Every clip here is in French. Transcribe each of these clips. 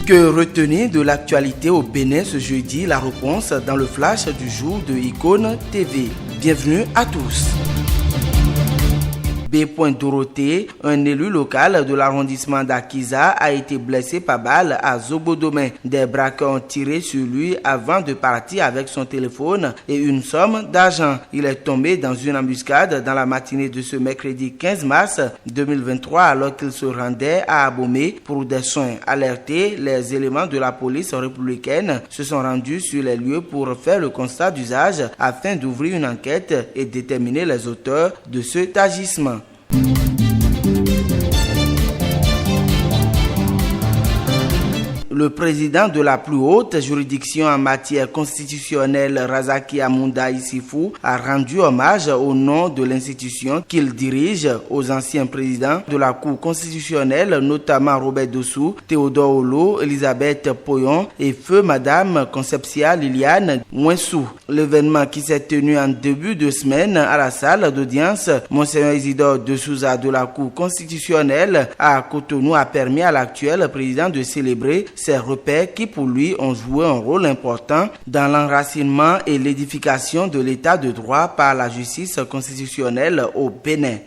Que retenir de l'actualité au Bénin ce jeudi? La réponse dans le flash du jour de Icône TV. Bienvenue à tous. B. Dorothée, un élu local de l'arrondissement d'Akiza, a été blessé par balle à Zobodomé. Des braqueurs ont tiré sur lui avant de partir avec son téléphone et une somme d'argent. Il est tombé dans une embuscade dans la matinée de ce mercredi 15 mars 2023 alors qu'il se rendait à Abomey pour des soins. Alertés, les éléments de la police républicaine se sont rendus sur les lieux pour faire le constat d'usage afin d'ouvrir une enquête et déterminer les auteurs de cet agissement. Le président de la plus haute juridiction en matière constitutionnelle, Razaki Amunda Issifou, a rendu hommage au nom de l'institution qu'il dirige aux anciens présidents de la Cour constitutionnelle, notamment Robert Dossou, Théodore Olo, Elisabeth Poyon et feu Madame Concepcia Liliane Mouensou. L'événement qui s'est tenu en début de semaine à la salle d'audience Monseigneur Isidore de Souza de la Cour constitutionnelle à Cotonou a permis à l'actuel président de célébrer ces repères qui pour lui ont joué un rôle important dans l'enracinement et l'édification de l'état de droit par la justice constitutionnelle au Bénin.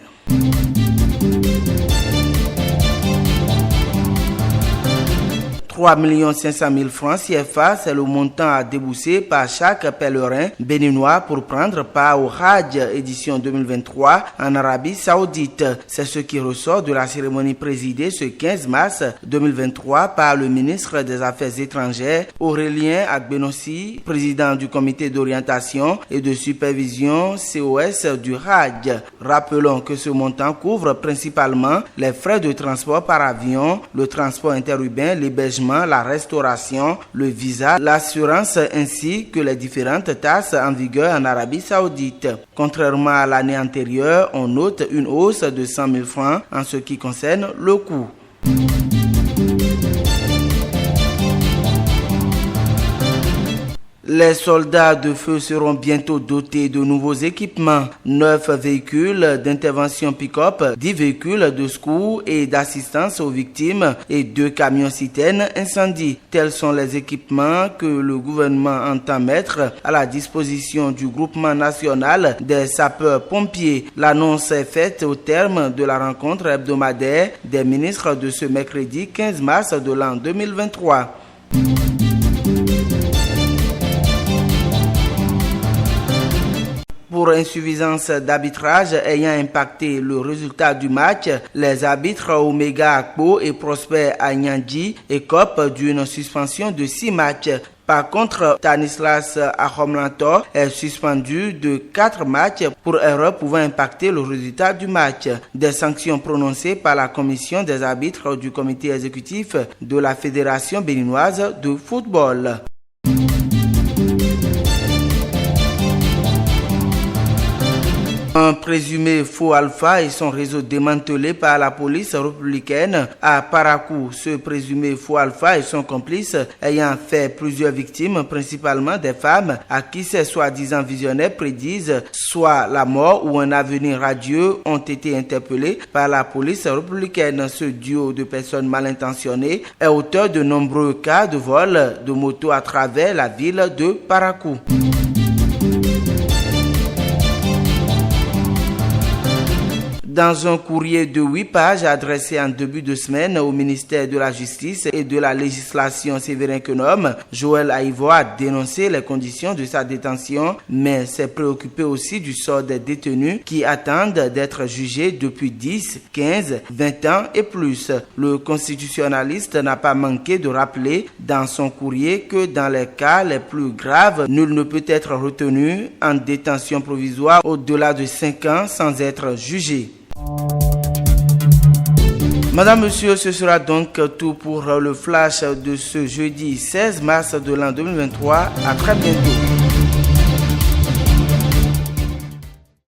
3 500 000 francs CFA, c'est le montant à débourser par chaque pèlerin béninois pour prendre part au Hajj édition 2023 en Arabie Saoudite. C'est ce qui ressort de la cérémonie présidée ce 15 mars 2023 par le ministre des Affaires étrangères Aurélien Agbenossi, président du comité d'orientation et de supervision COS du Hajj. Rappelons que ce montant couvre principalement les frais de transport par avion, le transport interurbain, l'hébergement, la restauration, le visa, l'assurance ainsi que les différentes taxes en vigueur en Arabie Saoudite. Contrairement à l'année antérieure, on note une hausse de 100 000 francs en ce qui concerne le coût. Les soldats de feu seront bientôt dotés de nouveaux équipements, 9 véhicules d'intervention pick-up, 10 véhicules de secours et d'assistance aux victimes et 2 camions-citernes incendie. Tels sont les équipements que le gouvernement entend mettre à la disposition du groupement national des sapeurs-pompiers. L'annonce est faite au terme de la rencontre hebdomadaire des ministres de ce mercredi 15 mars de l'an 2023. Pour insuffisance d'arbitrage ayant impacté le résultat du match, les arbitres Omega Akpo et Prosper Anyandji écopent d'une suspension de 6 matchs. Par contre, Stanislas Ahomlantor est suspendu de 4 matchs pour erreur pouvant impacter le résultat du match. Des sanctions prononcées par la commission des arbitres du comité exécutif de la Fédération béninoise de football. Un présumé faux alpha et son réseau démantelé par la police républicaine à Parakou. Ce présumé faux alpha et son complice ayant fait plusieurs victimes, principalement des femmes à qui ces soi-disant visionnaires prédisent soit la mort ou un avenir radieux, ont été interpellés par la police républicaine. Ce duo de personnes mal intentionnées est auteur de nombreux cas de vol de motos à travers la ville de Parakou. Dans un courrier de 8 pages adressé en début de semaine au ministère de la Justice et de la Législation Séverin Kenom, Joël Aïvo a dénoncé les conditions de sa détention, mais s'est préoccupé aussi du sort des détenus qui attendent d'être jugés depuis 10, 15, 20 ans et plus. Le constitutionnaliste n'a pas manqué de rappeler dans son courrier que dans les cas les plus graves, nul ne peut être retenu en détention provisoire au-delà de 5 ans sans être jugé. Madame, Monsieur, ce sera donc tout pour le flash de ce jeudi 16 mars de l'an 2023. À très bientôt.